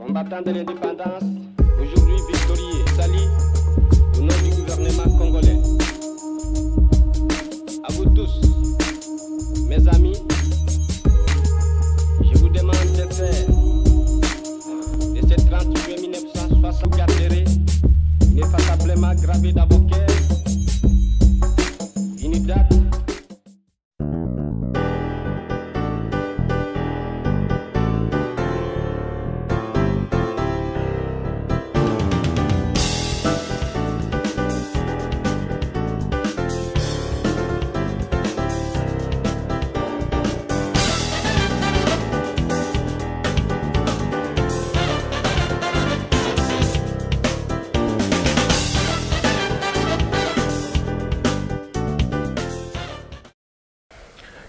Combattant de l'indépendance, aujourd'hui victorieux, salut au nom du gouvernement congolais. À vous tous, mes amis, je vous demande de faire de cette 30 juillet 1960 garderie ineffaçablement gravée dans vos cœurs une date.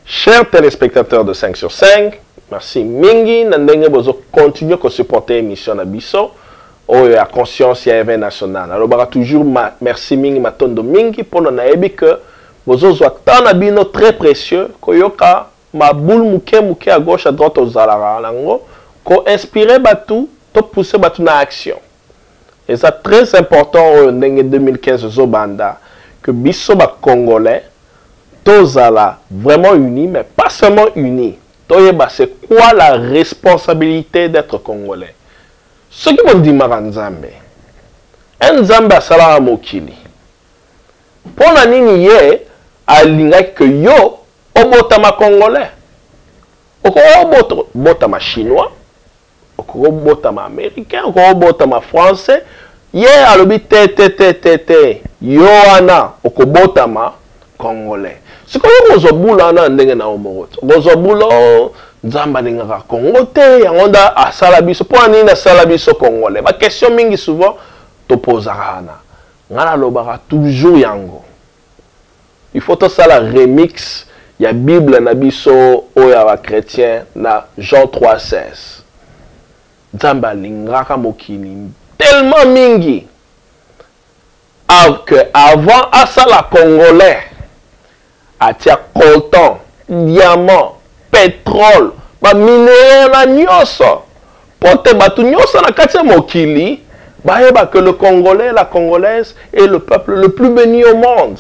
Chers téléspectateurs de 5 sur 5, merci mingi nandenge bozo continuer à supporter l'émission Nabiso ou à conscience ya événement national. Alors bara toujours merci mingi matondo mingi pour nous naebi que bozo zo tant nabino très précieux koyoka ma boule muke à gauche à droite aux alara nango ko inspirer batu to pousser batu na action. Et ça très important au ndenge 2015 zo banda que biso ba congolais Tozala vraiment unis, mais pas seulement unis. Toyeba, c'est quoi la responsabilité d'être congolais? Ce qui vont dire Nzambe. Nzambe a sala mokili. Pour la nini ye, a linga que yo, obotama congolais. Oko obotama chinois, oko obotama américain, oko obotama français. Ye alobi te, yo ana, oko obotama congolais. C'est comme si vous avez un Nzamba n'ingaka Congo te yangonda a salabiso pour anina salabiso congolais. Ma question mingi souvent t'opposera na. Ngala lobara toujours yango. Il faut tout ça la remix ya Bible na biso oya wa chrétien na Jean 3:16. Nzamba lingaka mokili tellement mingi que avant à ça la congolais atia coltan, diamant, pétrole, ba minerai na nyoso. Pote batu nyoso na katia mokili, ba yeba que le Congolais, la Congolaise est le peuple le plus béni au monde.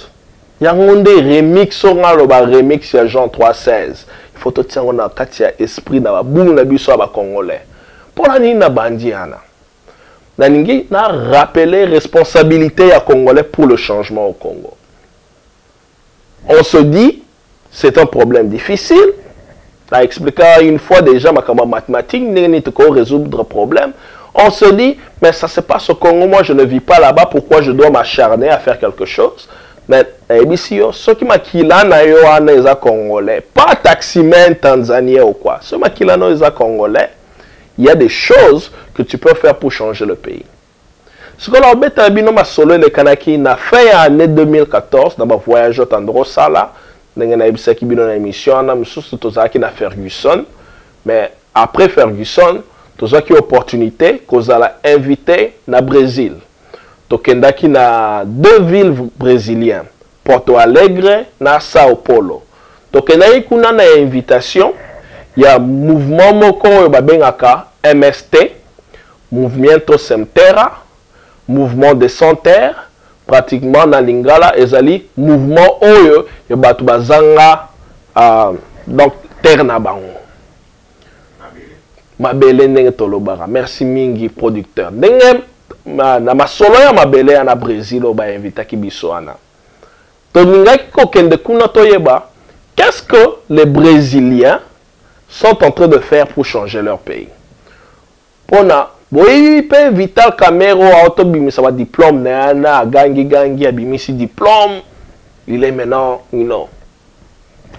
Yangonde remix onga lo ba remix ya Jean 3:16. Il faut te tirer na katia esprit na ba boum na biso ba Congolais. Pour la nini na bandiana. Na ningi na rappeler responsabilité ya Congolais pour le changement au Congo. On se dit, c'est un problème difficile. On a expliqué une fois déjà ma mathématique, n'est pas résoudre le problème. On se dit, mais ça se passe au Congo, moi je ne vis pas là-bas, pourquoi je dois m'acharner à faire quelque chose? Mais, ceux qui m'ont congolais, pas taximen tanzanien ou quoi, ceux qui m'ont congolais, il y a des choses que tu peux faire pour changer le pays. Ce que l'on a solo le Kanaki n'a fait en année 2014 dans mon voyage au Tandrosala, dans une émission, na Ferguson, mais après Ferguson, tu as une opportunité qu'on a invité na Brésil. Tu as deux villes brésiliennes, Porto Alegre na Sao Paulo. Tu as une invitation, il y a un mouvement moko MST, Movimiento Sem Terra, mouvement de sans terre, pratiquement dans Lingala, ezali mouvement oyo yo batu bazanga donc terre na bango. Mabele ndenge tolobara. Merci mingi producteur. Ndenge na masolo ya mabele ya na Brésil o ba invita ki biso ana. To ningaki ko kende kuna toyeba, qu'est-ce que les Brésiliens sont en train de faire pour changer leur pays? Pona oui, Vital Camero a autobimisa wa diplôme na gangi abimisi diplôme. Il est maintenant,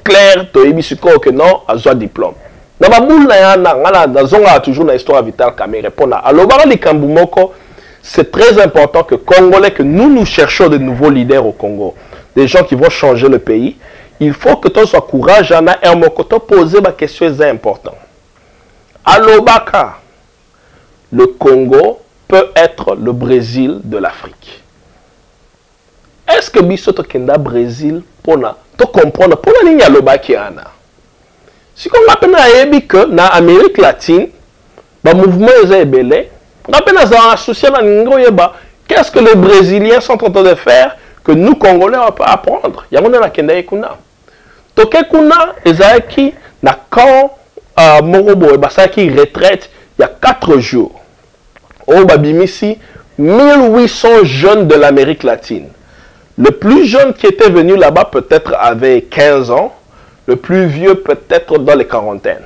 clair, to ibisuko que non, a soit diplôme. Na ba boule na yana ngala zonga toujours na histoire Vital Camero pona. Alors bara likambumoko, c'est très important que Congolais que nous cherchons de nouveaux leaders au Congo, des gens qui vont changer le pays. Il faut que tu sois courageux na ermokoto poser ma question importante. Alobaka le Congo peut être le Brésil de l'Afrique. Est-ce que biso to kenda Brésil pona to comprendre pona nini ya lobaki ana? Si on appelle na yebi que na Amérique latine Le mouvement est belé. Qu'est-ce que les Brésiliens sont en train de faire que nous, Congolais, on peut apprendre? Il y a un Kenda Kuna. Toke Kuna, Ezaki, na quand Morobo et Basaki retraite il y a 4 jours. Au Babimisi, 1800 jeunes de l'Amérique latine. Le plus jeune qui était venu là-bas peut-être avait 15 ans. Le plus vieux peut-être dans les quarantaines.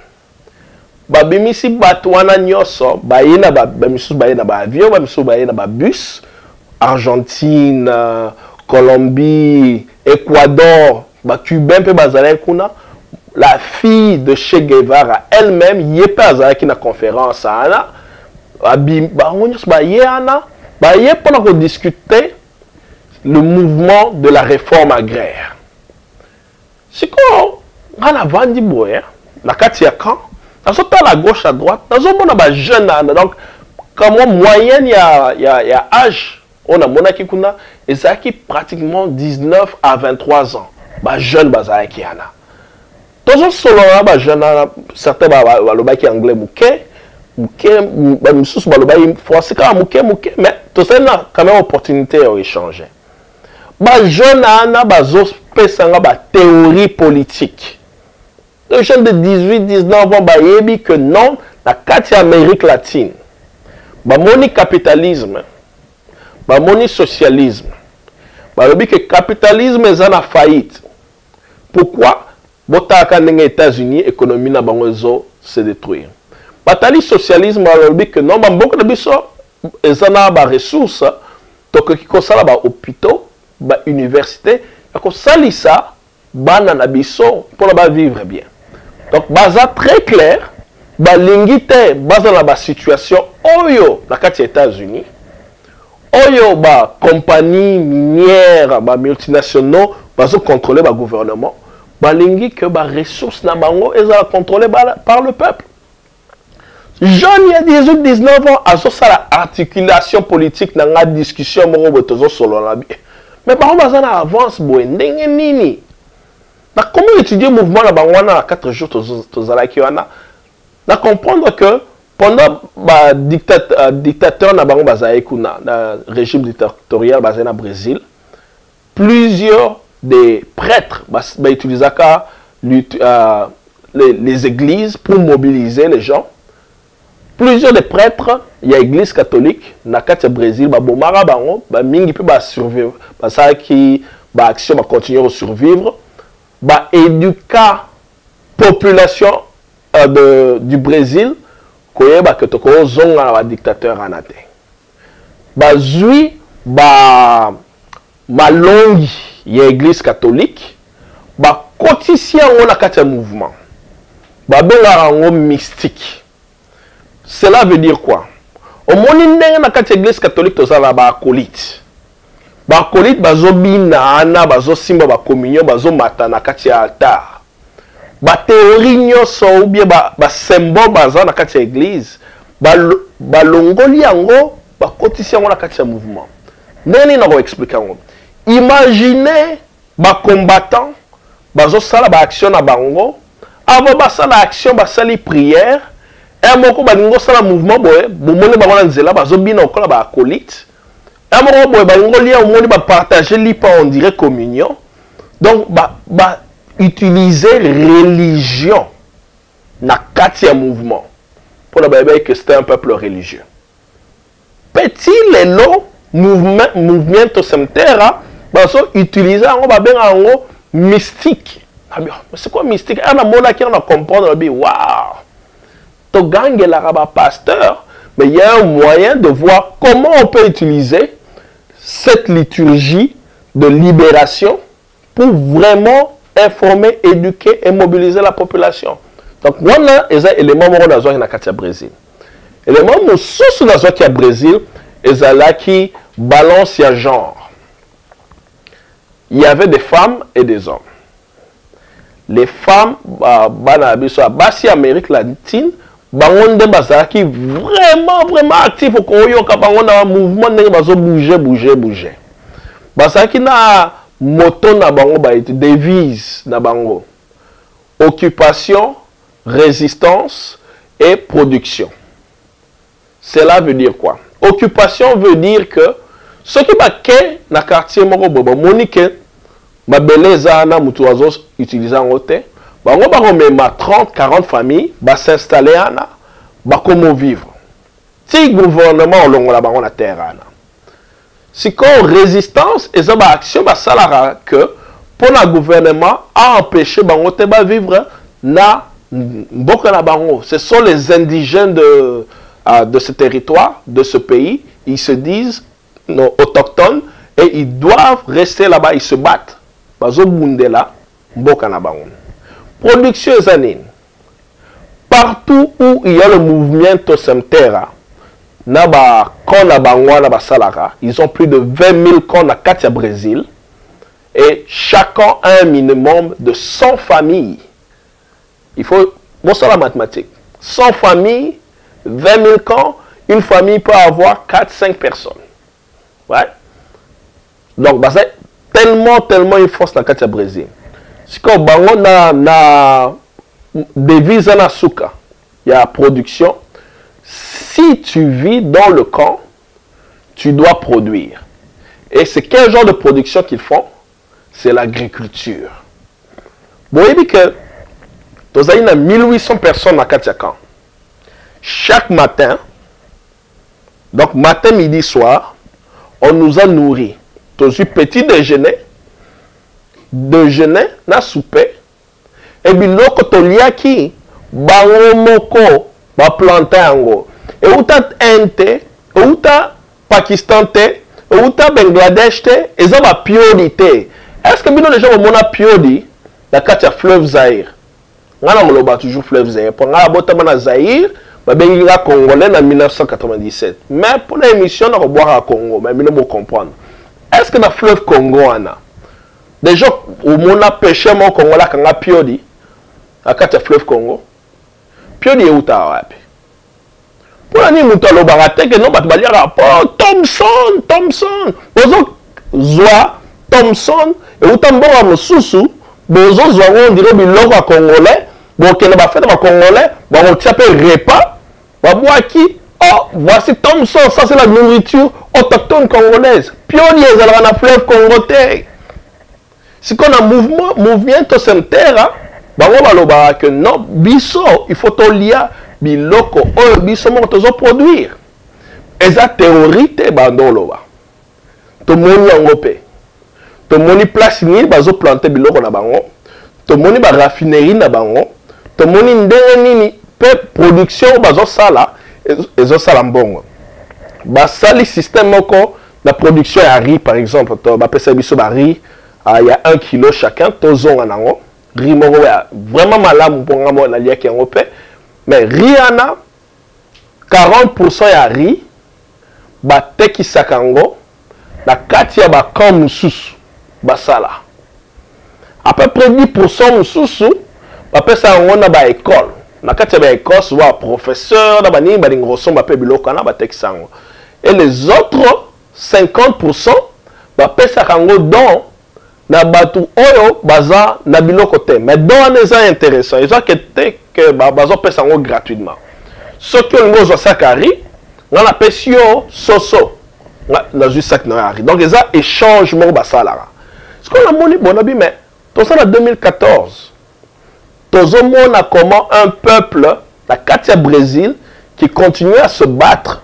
Babimisi Batouana Nyoso, Bayena Bamisus Bayena Avion, Bamisus Bayena Bus, Argentine, Colombie, Équateur, Cubain, Bazalekuna. La fille de Che Guevara elle-même, y est pas à la conférence à pour discuter le mouvement de la réforme agraire. C'est quoi? On a vendu boire, la Katiakan, dans la gauche à droite, dans un jeune, donc comme moyenne, il y a âge, on a monaki kuna, et ça qui pratiquement 19 à 23 ans, jeune bazaki ana. Toujours solo ba jeune, certains balobaki anglais mouké, moussous balobaki français quand mouké, mais tout ça là quand même opportunité à échanger. Jeune ana bazo pesanga ba théorie politique. Les jeunes de 18-19 ans bayebi que non, la carte Amérique latine, moni capitalisme, moni socialisme, balobi que capitalisme est en faillite. Pourquoi? Botaka les États-Unis, l'économie na bango se détruire. Batali socialisme balobi que non, beaucoup de biso ezana ba ressources, donc qui kosala ba hôpitaux, ba université, ko salisa bana na biso pour la vivre bien. Donc baza très clair, ba lingite baza na ba situation oyo na kati États-Unis. Oyo ba compagnie minière, ba multinationaux bazo contrôler ba gouvernement. Balingi que ba ressources na bango eza contrôlé par le peuple. Jeune il y a 18-19 ans à ça la articulation politique dans la discussion moro botozo solo la bi. Mais par exemple ça avance boye ndenge nini. Na comment étudier le mouvement na bango na 4 jours tozala ki wana. Na comprendre que pendant ba dictateur na bango bazaye kuna na régime dictatorial basé na Brésil, plusieurs des prêtres utilisaient les églises pour mobiliser les gens. Plusieurs des prêtres, il y a l'église catholique, dans le Brésil, bomara bango, mingi peut survivre, ça qui action va continuer à survivre, éduquer la population du Brésil, que toko zonga na dictateur anate. Zui malongi il y a l'église catholique, quotidien on a un mouvement, un mystique. Cela veut dire quoi? Au moment où l'église catholique, tu as un acolyte. Acolyte, bazobina ana, bazosimba ba communion, bazomata na kati ya altar. Théorie nyonso ou bien symbole baza na kati ya église, balongoli yango, quotidien on a un mouvement. Nani na ko expliquer ngo. Imaginez les combattants, ils ont action na bango, avant basala action, basali prière, et moko balingo sala mouvement boye, bomone bango na nzela bazobina okola ba acolyte. Et moko boye balingo lia omoni ba partager lipa on dirait communion. Donc utiliser religion na kati ya mouvement pour la baye que c'était un peuple religieux. Petit lelo mouvement to semtera baso utiliser un mystique. C'est quoi mystique? On a mon qui on a comprendre waouh. To gangue la pasteur, mais il y a un moyen de voir comment on peut utiliser cette liturgie de libération pour vraiment informer, éduquer et mobiliser la population. Donc voilà les éléments qui sont dans le Brésil. Les éléments qui sont dans le Brésil, ils sont qui balance ya genre. Il y avait des femmes et des hommes. Les femmes, basi Amérique latine, bangonde bazaki vraiment actif au Congo, bangonda mouvement ne bouger. Basaki na moto na bango devise na bango. Occupation, résistance et production. Cela veut dire quoi? Occupation veut dire que ce qui va dans le quartier Morobobo, Monique, ma beleza na mutuazo utilisant hôtel, on va remettre 30, 40 familles, va s'installer là, va comment vivre. Si le gouvernement on la terre là. Si qu'on résistance et ça va action va salara que pour le gouvernement a empêché ba hôtel va vivre na mboka na bango. Ce sont les indigènes de ce territoire, de ce pays, ils se disent non, autochtones et ils doivent rester là-bas, ils se battent. Bazo bundela mboka na bango. Production zanine. Partout où il y a le mouvement Tosemtera, na ba kon na bango na ba salara, ils ont plus de 20 000 cons na Katia Brésil et chacun a un minimum de 100 familles. Il faut bon ça la mathématique. 100 familles, 20 000 cons, une famille peut avoir 4-5 personnes. Ouais. Donc bah c'est tellement une force na Katia Brésil. Si qu'on bango na devise na suka, il y a production. Si tu vis dans le camp, tu dois produire. Et c'est quel genre de production qu'ils font? C'est l'agriculture. Bon, il dit que nous avons 1800 personnes à Katia Camp. Chaque matin, donc matin, midi, soir, on nous a nourris. Nous avons petit déjeuner, na souper, et puis l'autre, tu as qui, bango moko, ba plantain, et où tu as Inde, où tu as Pakistan, où tu as Bangladesh, et ça va priorité. Est-ce que les gens vont piodi la Katia fleuve Zaïre? On a toujours fleuve Zaïre. Pour la botamana Zaïre, on a Congolais en 1997. Mais pour l'émission, on va boire à Congo, mais on va comprendre. Est-ce que dans le fleuve Congo, on a des gens où on a pêché mon Congolais quand on a piodi la Katia fleuve Congo? Piodi est où tu as? Pour la nuit, on a le baraté que non, on va dire Thompson. Zoa. Thompson, et où t'en bon à Moussou, bozo on dirait biloko à Congolais, bon qu'elle va faire à Congolais, bon on t'appelle repas, va boire qui? Oh, voici Thompson, ça c'est la nourriture autochtone congolaise. Pionnier, elle va dans fleuve congolais. Si qu'on a mouvement to semtera, bah on va le barrer que non, biso, il faut to lia biloko, oh biso mon tozo produire. Et ça théorie te bandolo ba. To moni angopé. To moni place ni bazo planter biloko na bango, to moni ba raffinerie na bango, to moni ndenge nini pe production bazo sala ezo sala mbongo. Ba sali système moko la production ya riz par exemple, to ba pesa biso ba riz, il y a 1 kilo chacun, to zonga nango, riz moko ya vraiment malamu ponga mo na lia ki yango pe, mais riz ana 40% ya riz ba teki sakango na kati ya ba kan mususu. Basala. À peu près 10% mususu, après ça on a ba école. Na kati ba école soit professeur, na bani ba ngoso ba pe biloko na ba texango. Et les autres 50% ba pesa kango don na batu oyo baza na biloko te. Mais don les intéressant, ils ont que bazo pesa ngo gratuitement. Ce que ngozo sakari, na la pesio soso. Na juste sac na ari. Donc ils ont échange mo basala. Ce qu'on a moni bonabi, mais tout ça en 2014, tout ça a comment un peuple, la Katia Brésil, qui continue à se battre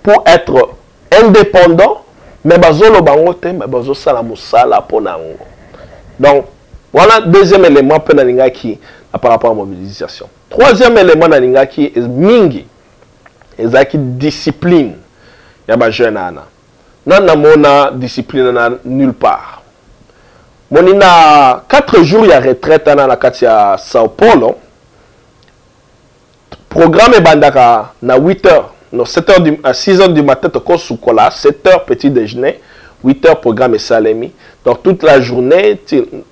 pour être indépendant, mais bazolo bangote, mais bazo salamoussala pour nango. Donc voilà deuxième élément qui par rapport à la mobilisation. Troisième élément qui est mingi, est discipline. Il y a ma jeune Anna. Nana discipline nulle part. Mon ina 4 jours ya retraite na la Katia Sao Paulo. Programme bandaka na 8h, no 7h à 6h du matin to sukola, 7h petit déjeuner, 8h programme salemi. Donc toute la journée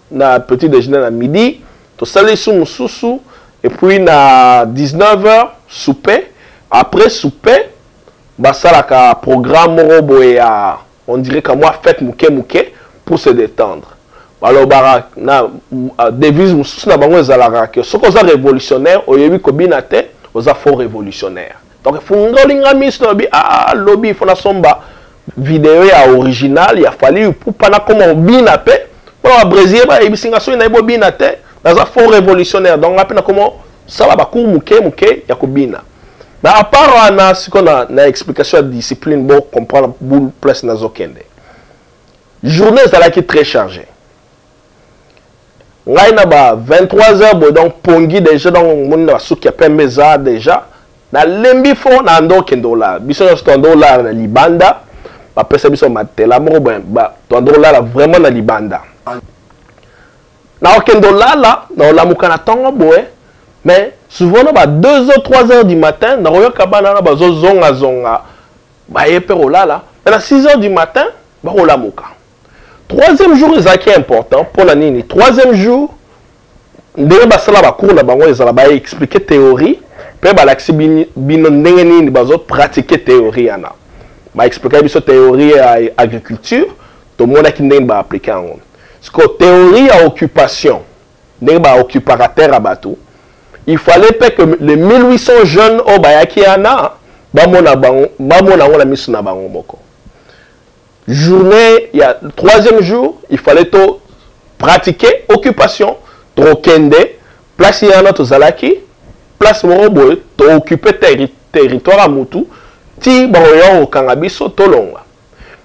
na petit déjeuner à midi, to sali sou mususu et puis na 19h souper. Après souper, basalaka programme robo ya on dirait que moi fête mouké pour se détendre. Alors, na devise mususu na bango ezalaka que ce qu'on a révolutionnaire, oyebi kobinate, oza faux révolutionnaire. Donc fungolinga miso bi ah lobby fona somba vidéo ya original ya fali pour pas comment bina pe pour Brésil ba ebisinga so na ibo bina te dans un fond révolutionnaire donc apena comment ça va ba cour muke ya kobina. Mais à part na ce qu'on a na explication de discipline bon comprendre boule plus na zokende. Journée ça là qui est très chargée. Ngai na ba 23h bo donc pongi déjà donc mon na souki ya pembeza déjà na lembi fo na ndo kendo la biso na ndo la na libanda ba pesa biso matela mo ba ndo la vraiment na libanda na kendo la na la mukana tongo boé mais souvent na ba 2h 3h du matin na royo kabana na ba zo zonga ba yepero la mais na 6h du matin ba rola muka. Troisième jour est important pour la nini. Troisième jour, ndenge basala ba cours na bango ezala ba expliquer théorie, pe ba laxi bino ndenge nini bazo pratiquer théorie ana. Ba expliquer biso théorie à agriculture, to mona ki ndenge ba appliquer en. Parce que théorie à occupation, ndenge ba occuparateur abatou, il fallait pas que les 1800 jeunes au bayaki ana ba mona la misu na bango moko. Journée, il y a le troisième jour, il fallait tout pratiquer occupation, trokende, place y en a zalaki, place morobo, to occuper territoire à Moutou, ti baroyon au kangabiso tolonga.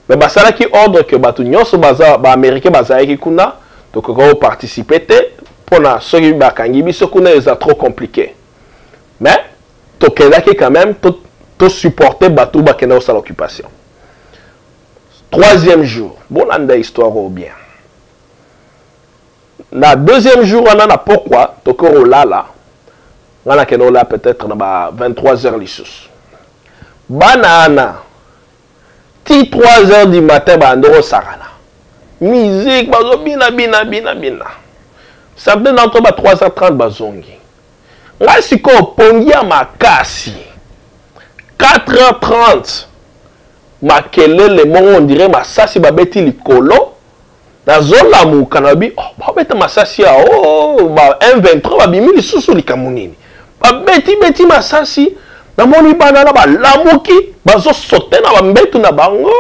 Mais basala qui ordre que batu nyonso baza ba américain baza ki kuna, to ko participer te pour na soki ba kangibiso kuna est trop compliqué. Mais to kendaki quand même to supporter batu ba kena au l'occupation. Troisième jour, bon on a histoire au bien. Na deuxième jour, on a pourquoi, tokoro là, on a peut-être 23h lissus. Banana, ti 3h du matin, bandoro sarana. Musique, bazo bina. Certains d'entre eux, 3h30 bazongi. Là, si qu'on pongi à makasi, 4h30. Makelele mongo on dirait masasi babeti likolo na zola mu kanabi oh babeta masasi ya oh ba M23 babimi lisusu likamunini babeti masasi na moni banana ba lamuki bazo sauter na bambetu na bango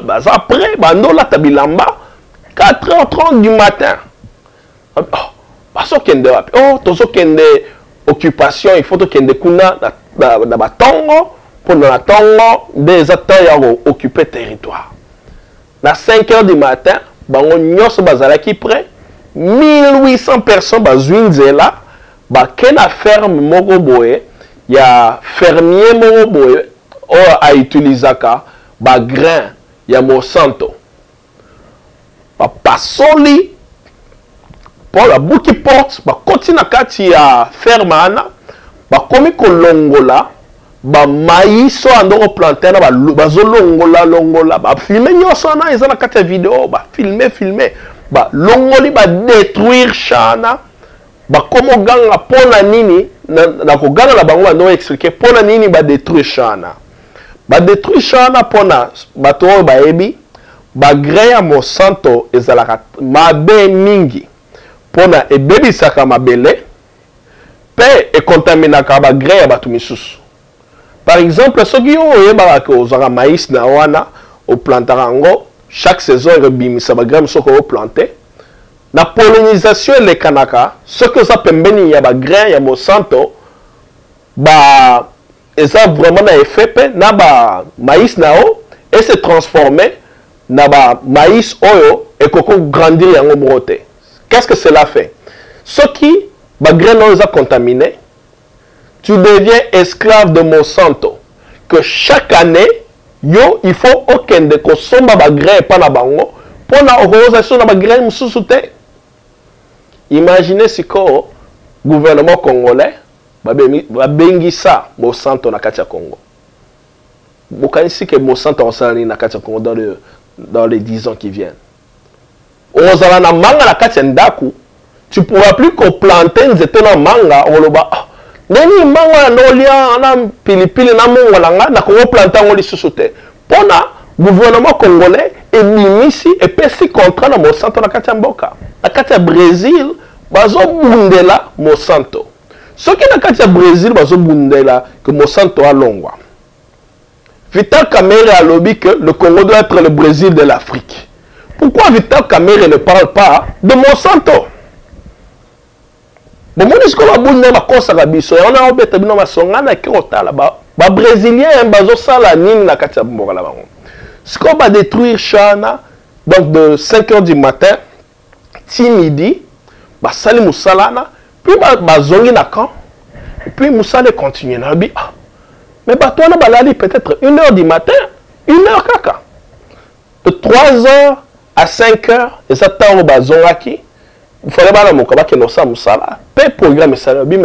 baza après bandola tabilamba 4h30 du matin oh baso kende wapi oh tozo kende occupation il faut to kende kuna na batongo pour l'attendre des acteurs qui occupent le territoire. À 5h du matin, bango nyos bazala qui près 1800 personnes bazwinzela ba kena ferme moko boye ya fermier moko boye o a utilisaka ba grain ya Monsanto. Ba pasoli pour la bouki porte ba continue kati ya ferme ana ba komi kolongola ba maïs so andoko planter na ba longola ba filmer nyoso na ezana kati ya vidéo ba filmer ba longoli ba détruire chana ba komo ganga pona nini na ko ganga la bango no expliquer pona nini ba détruire chana pona bato ba ebi ba grain ya Monsanto ezalaka mabe mingi pona ebebisaka mabele pe e contaminaka ba grain ya bato misusu. Par exemple, ceux qui ont maïs na wana au plantarango chaque saison rebimisa ba grain soko au planter na pollinisation les kanaka ce que ça pembeni ya ba grain ya Monsanto ba ça vraiment na effet pe na ba maïs nao et se transformer na ba maïs oyo et koko grandir yango broté. Qu'est-ce que cela fait? Ce qui ba grain no est contaminé, tu deviens esclave de Monsanto. Que chaque année, yo, il faut aucun de consommer ba grain pas na bango pour la organisation na ba grain mususu te. Imaginez si le gouvernement congolais va bengisa Monsanto na kati ya Congo. Vous connaissez que Monsanto va na kati ya Congo dans les 10 ans qui viennent. Ozala na manga na kati ya ndaku, tu pourras plus qu'on planter nzete na manga oloba neni manga na olia na pilipili na mongo langa na ko planter ngoli susuté. Pona gouvernement congolais ebimisi et pesi contrat na Monsanto na kati ya mboka. Na kati ya Brésil bazo bundela Monsanto. Ce qui est dans le Brésil, que Monsanto a longwa. Vital Kamerhe a lobby que le Congo doit être le Brésil de l'Afrique. Pourquoi Vital Kamerhe ne parle pas de Monsanto? Bon, moi, je suis abonné à la biso. On a obété à songa na kirota là-bas. Les Brésiliens, bazo sala nini na katia mbora là-bas. Ce qu'on va détruire Chana, donc de 5 h du matin, ti midi, bah sali musalana, puis bah zongi na camp, et puis musale continue na bi. Mais bah toi na balali peut-être 1 h du matin, 1 h kaka. De 3 h à 5 h, et ça t'a bah zongaki. Il fallait pas mon combat que nous sommes ça peu programme ça mais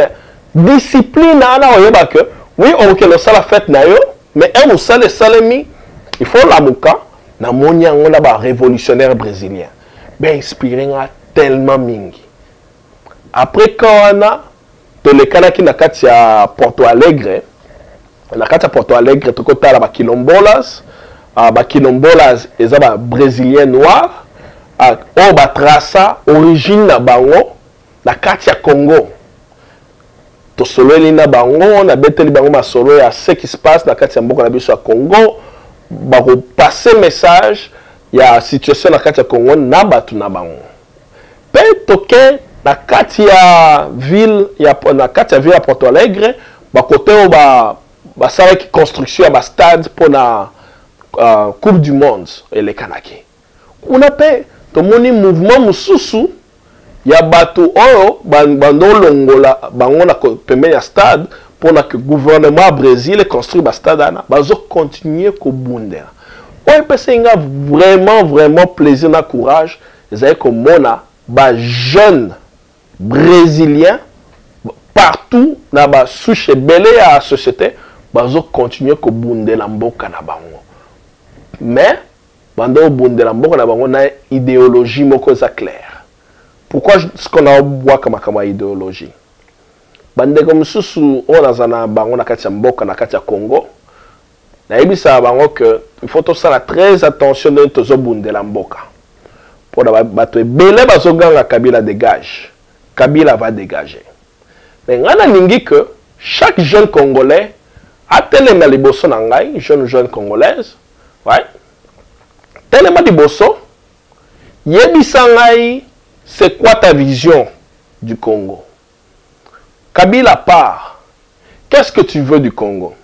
discipline là on y que oui on que ça la fête na yo mais un musale salemi il faut la muka na monia on là révolutionnaire brésilien ben inspiré tellement mingi après quand on a dans le Canada na katia Porto Alegre na katia Porto Alegre to kota la ba quilombolas et ça ba brésilien noir on va tracer origine na bango na katia Congo to solo na bango on a beteli bango ma solo ya ce qui se passe na katia mboka na biso ya Congo ba ko passer message ya situation na katia Congo na batu na bango pe toke na katia ville ya Porto Alegre ba côté o ba sala ki construction ya ba stade pour na Coupe du Monde et les Kanaki on a pe to moni mouvement mususu ya bato oyo bando longola bango na pembeni ya stade pour que gouvernement Brésil construit ba stade ana bazo continuer ko bundela oyo pese nga vraiment plaisir na courage ezali ko mona ba jeune brésilien partout na ba souche belé ya société bazo continuer ko bundela mboka na bango mais bando bundela mboka na bango na idéologie moko za claire. Pourquoi ce qu'on a bois comme idéologie? Bande comme susu on a zana bango na katia mboka na katia Congo. Na ebisa bango que il faut tout ça très attention de tozo bundela mboka. Pour bato ebele bazoganga Kabila dégage. Kabila va dégager. Mais ngana ningi que chaque jeune Congolais a tellement liboso na ngai, jeune congolaise, ouais. Tellement de bosso, Yebisangai, c'est quoi ta vision du Congo? Kabila part. Qu'est-ce que tu veux du Congo?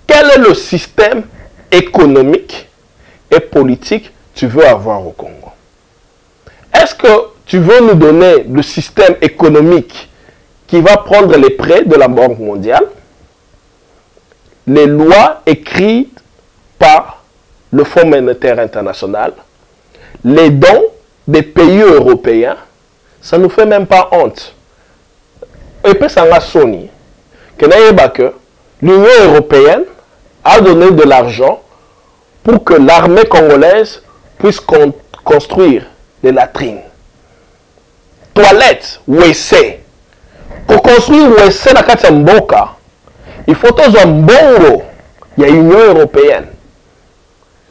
Quel est le système économique et politique que tu veux avoir au Congo? Est-ce que tu veux nous donner le système économique qui va prendre les prêts de la Banque mondiale, les lois écrites par le Fonds monétaire international, les dons des pays européens, ça ne nous fait même pas honte. Et puis ça a sonné que l'Union européenne a donné de l'argent pour que l'armée congolaise puisse construire des latrines, toilettes, WC. Pour construire WC dans Katamboka, il faut tous un bongo. Il y a l'Union européenne.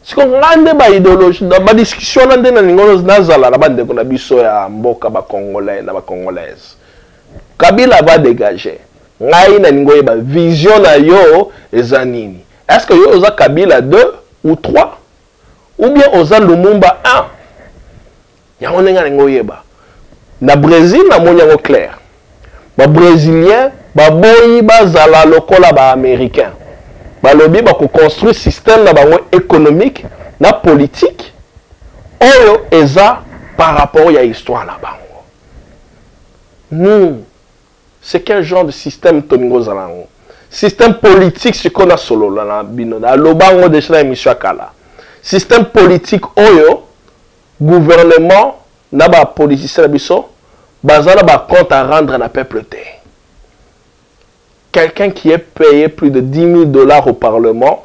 Si on a une idéologie, dans la discussion, on a une biso ya mboka ba congolais na ba congolaise. Kabila va dégager. Ngai na ningo ba vision na yo ezanini. Est-ce que yo oza Kabila 2 ou 3 ou bien oza Lumumba 1? Ya on nga ningo yeba. Na Brésil na monyango clair. Ba brésilien ba boyi ba zala lokola ba américain. Balobi ba ko construire système na bango économique na politique oyo eza par rapport à l'histoire na bango. Nous, c'est quel genre de système toningo zalango? Système politique ce qu'on a solo la bino na lobango de la émission kala. Système politique oyo gouvernement na ba politicien biso bazala ba compte à rendre na peuple té. Quelqu'un qui est payé plus de 10 000 $ au Parlement,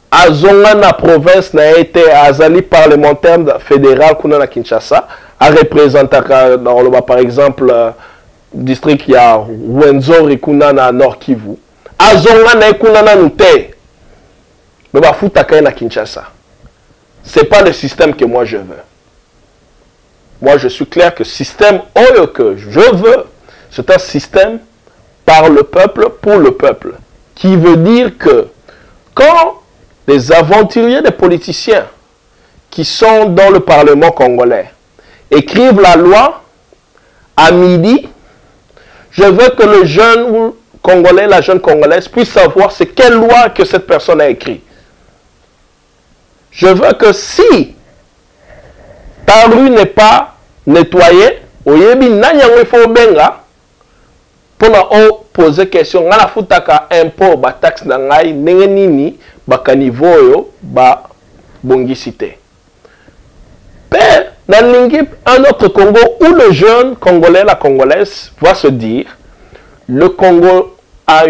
Azonga na province n'a été azali parlementaire fédéral kuna na Kinshasa, a représenté dans le par exemple district il y a Rwenzori kuna na Nord Kivu. Azonga na kuna na nute. Mais ba futa kay na Kinshasa. C'est pas le système que moi je veux. Moi je suis clair que le système que je veux, c'est un système par le peuple, pour le peuple. Qui veut dire que quand les aventuriers des politiciens qui sont dans le Parlement congolais écrivent la loi à midi, je veux que le jeune Congolais, la jeune Congolaise puisse savoir c'est quelle loi que cette personne a écrite. Je veux que si ta rue n'est pas nettoyée, oyebi nanyango ifo benga pour poser question ngana futaka impôt ba taxe na ngai ndenge nini baka niveau yo ba bongisi te. Dans un autre Congo où le jeune Congolais, la Congolaise va se dire le Congo a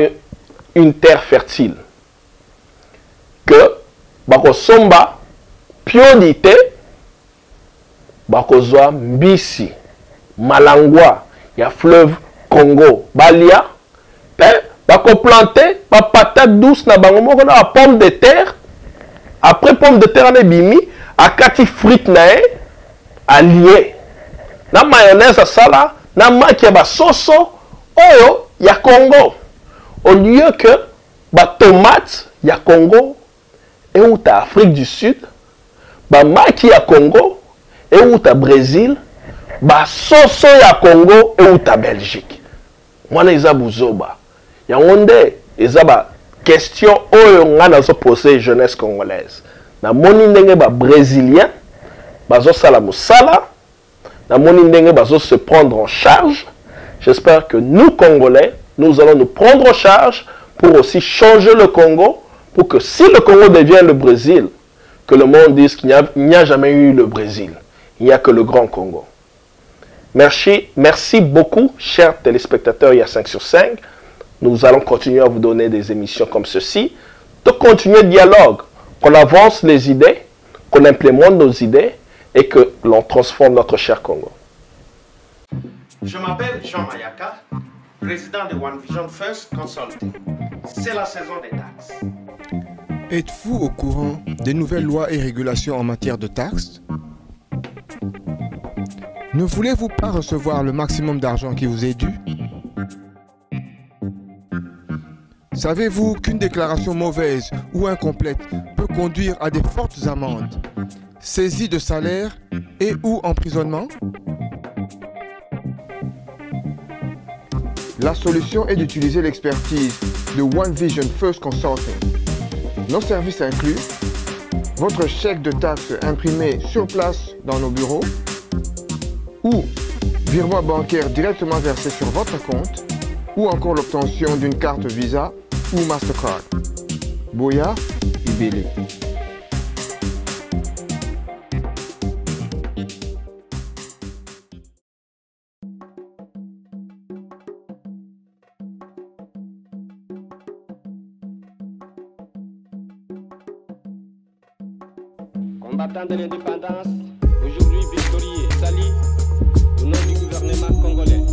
une terre fertile. Que bakosomba piodité bakozwa mbisi malangwa ya fleuve Congo balia bakoplanter ba patate douce na bango moko na pomme de terre. Après pomme de terre na bimi akati frite na e allié na mayonnaise sala na maki ya basoso oyo ya Congo au lieu que ba tomate ya Congo et ou ta Afrique du Sud ba maki ya Congo et ou ta Brésil ba soso ya Congo et ou ta Belgique mwana eza buzoba ya nde eza ba question oyo ngana zo poser jeunesse congolaise na moni ndenge ba brésilien bazo sala musala na moni ndenge bazo se prendre en charge. J'espère que nous Congolais nous allons nous prendre en charge pour aussi changer le Congo, pour que si le Congo devient le Brésil, que le monde dise qu'il n'y a jamais eu le Brésil, il n'y a que le grand Congo. Merci beaucoup chers téléspectateurs il y a 5 sur 5. Nous allons continuer à vous donner des émissions comme ceci, de continuer le dialogue, qu'on avance les idées, qu'on implémente nos idées et que l'on transforme notre cher Congo. Je m'appelle Jean Mayaka, président de One Vision First Consulting. C'est la saison des taxes. Êtes-vous au courant des nouvelles lois et régulations en matière de taxes? Ne voulez-vous pas recevoir le maximum d'argent qui vous est dû? Savez-vous qu'une déclaration mauvaise ou incomplète peut conduire à des fortes amendes, saisie de salaire et ou emprisonnement? La solution est d'utiliser l'expertise de One Vision First Consulting. Nos services incluent votre chèque de taxe imprimé sur place dans nos bureaux ou virement bancaire directement versé sur votre compte ou encore l'obtention d'une carte Visa ou Mastercard. Boya Ibele. Combattant de l'indépendance, aujourd'hui victorieux, salut au nom du gouvernement congolais.